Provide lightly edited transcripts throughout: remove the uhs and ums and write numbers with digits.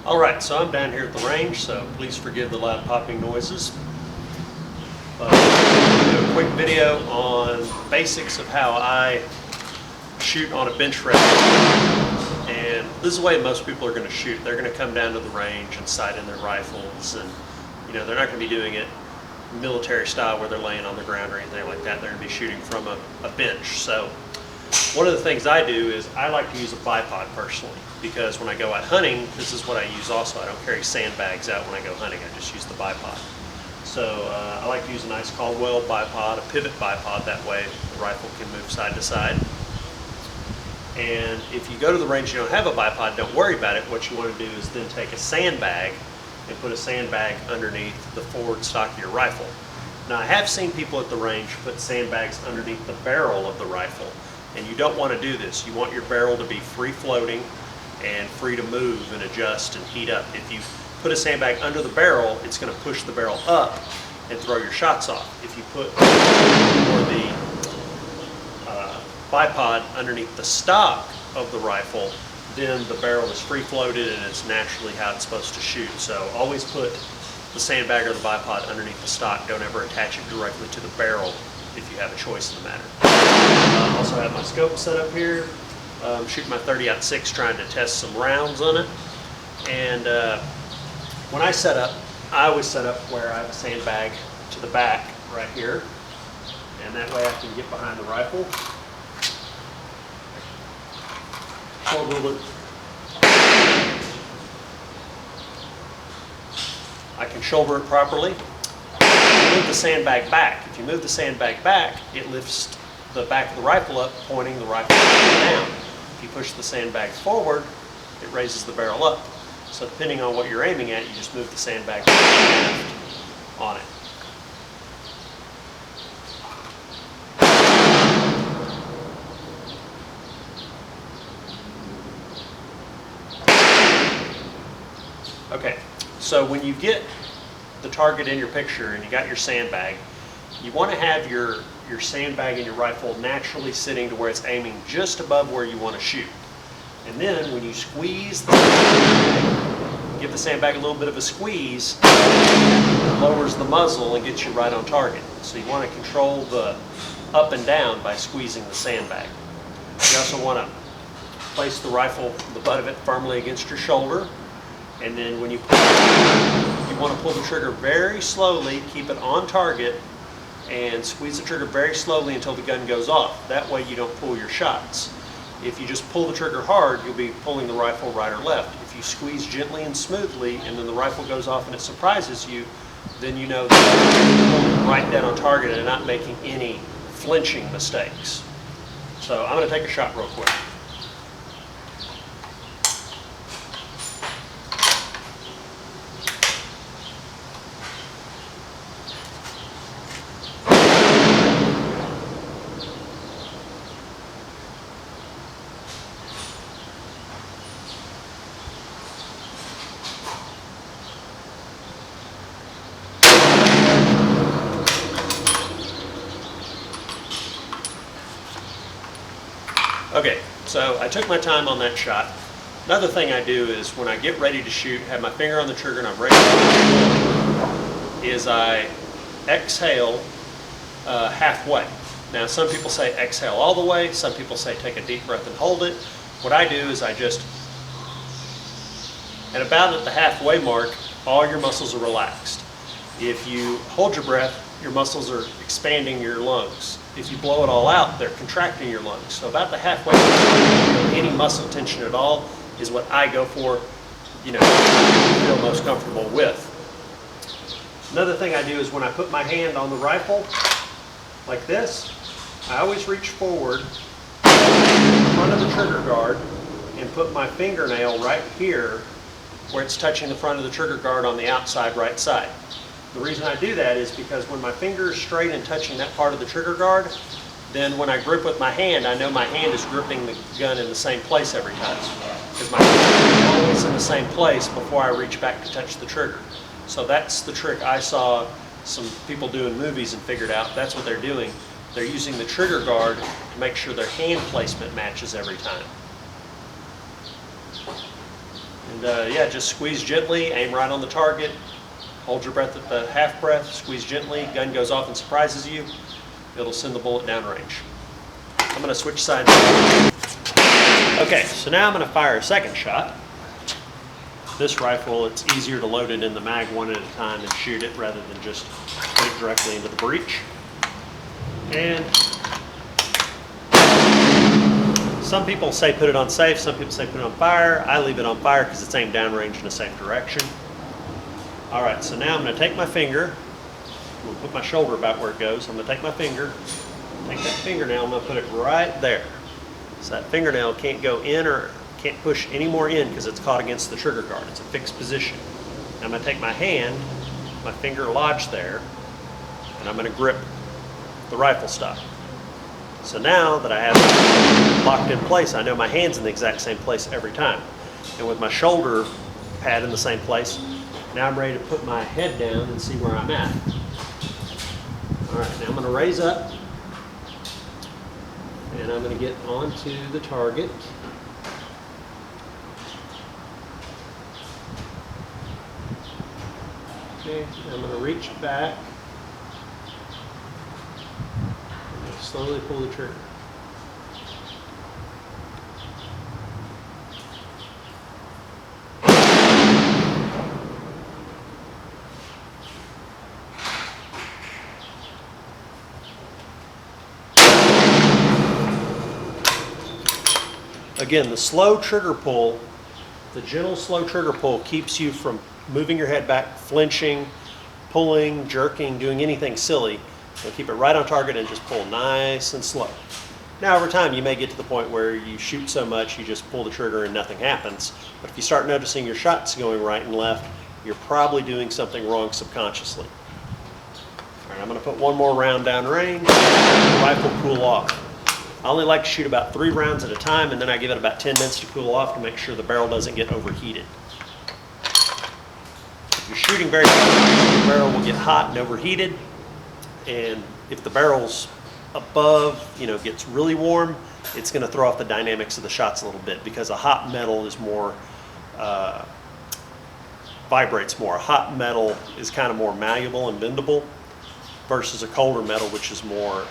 Alright, so I'm down here at the range, so please forgive the loud popping noises. I'm going to do a quick video on basics of how I shoot on a bench rail. And this is the way most people are going to shoot. They're going to come down to the range and sight in their rifles, and they're not going to be doing it military style where they're laying on the ground or anything like that. They're going to be shooting from a bench. So one of the things I do is I like to use a bipod personally, because when I go out hunting, this is what I use also. I don't carry sandbags out when I go hunting. I just use the bipod. So I like to use a nice Caldwell bipod, a pivot bipod. That way the rifle can move side to side. And if you go to the range and you don't have a bipod, don't worry about it. What you want to do is then take a sandbag and put a sandbag underneath the forward stock of your rifle. Now, I have seen people at the range put sandbags underneath the barrel of the rifle, and you don't want to do this. You want your barrel to be free floating and free to move and adjust and heat up. If you put a sandbag under the barrel, it's going to push the barrel up and throw your shots off. If you put the bipod underneath the stock of the rifle, then the barrel is free floated and it's naturally how it's supposed to shoot. So always put the sandbag or the bipod underneath the stock. Don't ever attach it directly to the barrel if you have a choice in the matter. I also have my scope set up here. I'm shooting my 30-06, trying to test some rounds on it. And when I set up, I always set up where I have a sandbag to the back right here, and that way I can get behind the rifle. I can shoulder it properly. Move the sandbag back. If you move the sandbag back, it lifts the back of the rifle up, pointing the rifle down. If you push the sandbag forward, it raises the barrel up. So depending on what you're aiming at, you just move the sandbag on it. Okay, so when you get the target in your picture and you got your sandbag, you want to have your sandbag and your rifle naturally sitting to where it's aiming just above where you want to shoot. And then when you squeeze the sandbag, give the sandbag a little bit of a squeeze, it lowers the muzzle and gets you right on target. So you want to control the up and down by squeezing the sandbag. You also want to place the rifle, the butt of it, firmly against your shoulder. And then when you pull, you want to pull the trigger very slowly, keep it on target, and squeeze the trigger very slowly until the gun goes off. That way you don't pull your shots. If you just pull the trigger hard, you'll be pulling the rifle right or left. If you squeeze gently and smoothly and then the rifle goes off and it surprises you, then you know that you're pulling right down on target and not making any flinching mistakes. So I'm going to take a shot real quick. Okay, so I took my time on that shot. Another thing I do is when I get ready to shoot, have my finger on the trigger and I'm ready to shoot, is I exhale halfway. Now some people say exhale all the way, some people say take a deep breath and hold it. What I do is I just, at about at the halfway mark, all your muscles are relaxed. If you hold your breath, your muscles are expanding your lungs. If you blow it all out, they're contracting your lungs. So about the halfway point, any muscle tension at all is what I go for, feel most comfortable with. Another thing I do is when I put my hand on the rifle, like this, I always reach forward in front of the trigger guard and put my fingernail right here where it's touching the front of the trigger guard on the outside right side. The reason I do that is because when my finger is straight and touching that part of the trigger guard, then when I grip with my hand, I know my hand is gripping the gun in the same place every time. Because my hand is always in the same place before I reach back to touch the trigger. So that's the trick I saw some people do in movies and figured out that's what they're doing. They're using the trigger guard to make sure their hand placement matches every time. And yeah, just squeeze gently, aim right on the target, hold your breath at the half breath, squeeze gently, gun goes off and surprises you, it'll send the bullet downrange. I'm going to switch sides. Okay, so now I'm going to fire a second shot. This rifle, it's easier to load it in the mag one at a time and shoot it rather than just put it directly into the breech. And some people say put it on safe, some people say put it on fire. I leave it on fire because it's aimed downrange in a safe direction. All right, so now I'm going to take my finger, I'm going to put my shoulder about where it goes. I'm going to take my finger, take that fingernail, I'm going to put it right there. So that fingernail can't go in or can't push any more in because it's caught against the trigger guard. It's a fixed position. Now I'm going to take my hand, my finger lodged there, and I'm going to grip the rifle stock. So now that I have it locked in place, I know my hand's in the exact same place every time. And with my shoulder pad in the same place, now I'm ready to put my head down and see where I'm at. All right, now I'm going to raise up, and I'm going to get onto the target. Okay, I'm going to reach back and slowly pull the trigger. Again, the slow trigger pull, the gentle slow trigger pull keeps you from moving your head back, flinching, pulling, jerking, doing anything silly. So keep it right on target and just pull nice and slow. Now over time you may get to the point where you shoot so much you just pull the trigger and nothing happens. But if you start noticing your shots going right and left, you're probably doing something wrong subconsciously. All right, I'm going to put one more round down range, the rifle cool off. I only like to shoot about 3 rounds at a time, and then I give it about 10 minutes to cool off to make sure the barrel doesn't get overheated. If you're shooting very quickly, the barrel will get hot and overheated, and if the barrel's above, gets really warm, it's going to throw off the dynamics of the shots a little bit because a hot metal is more, vibrates more. A hot metal is kind of more malleable and bendable versus a colder metal, which is more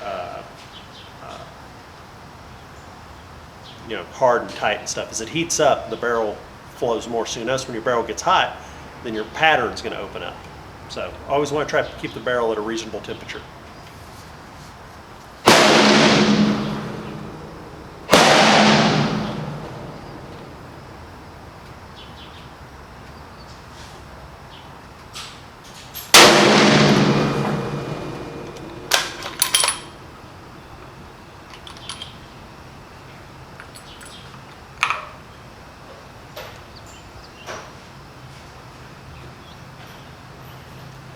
hard and tight and stuff. As it heats up, the barrel flows more. So you notice when your barrel gets hot, then your pattern's going to open up. So always want to try to keep the barrel at a reasonable temperature.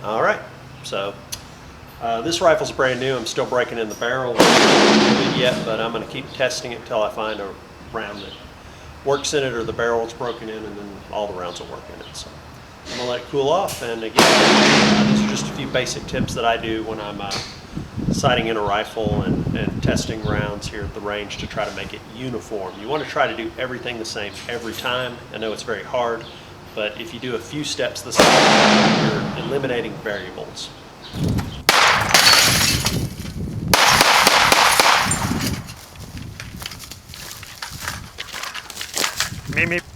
All right, so this rifle's brand new. I'm still breaking in the barrel. Not good yet, but I'm going to keep testing it until I find a round that works in it or the barrel's broken in, and then all the rounds will work in it. So I'm going to let it cool off. And again, these are just a few basic tips that I do when I'm sighting in a rifle and testing rounds here at the range to try to make it uniform. You want to try to do everything the same every time. I know it's very hard, but if you do a few steps the same, you're eliminating variables. Meep, meep.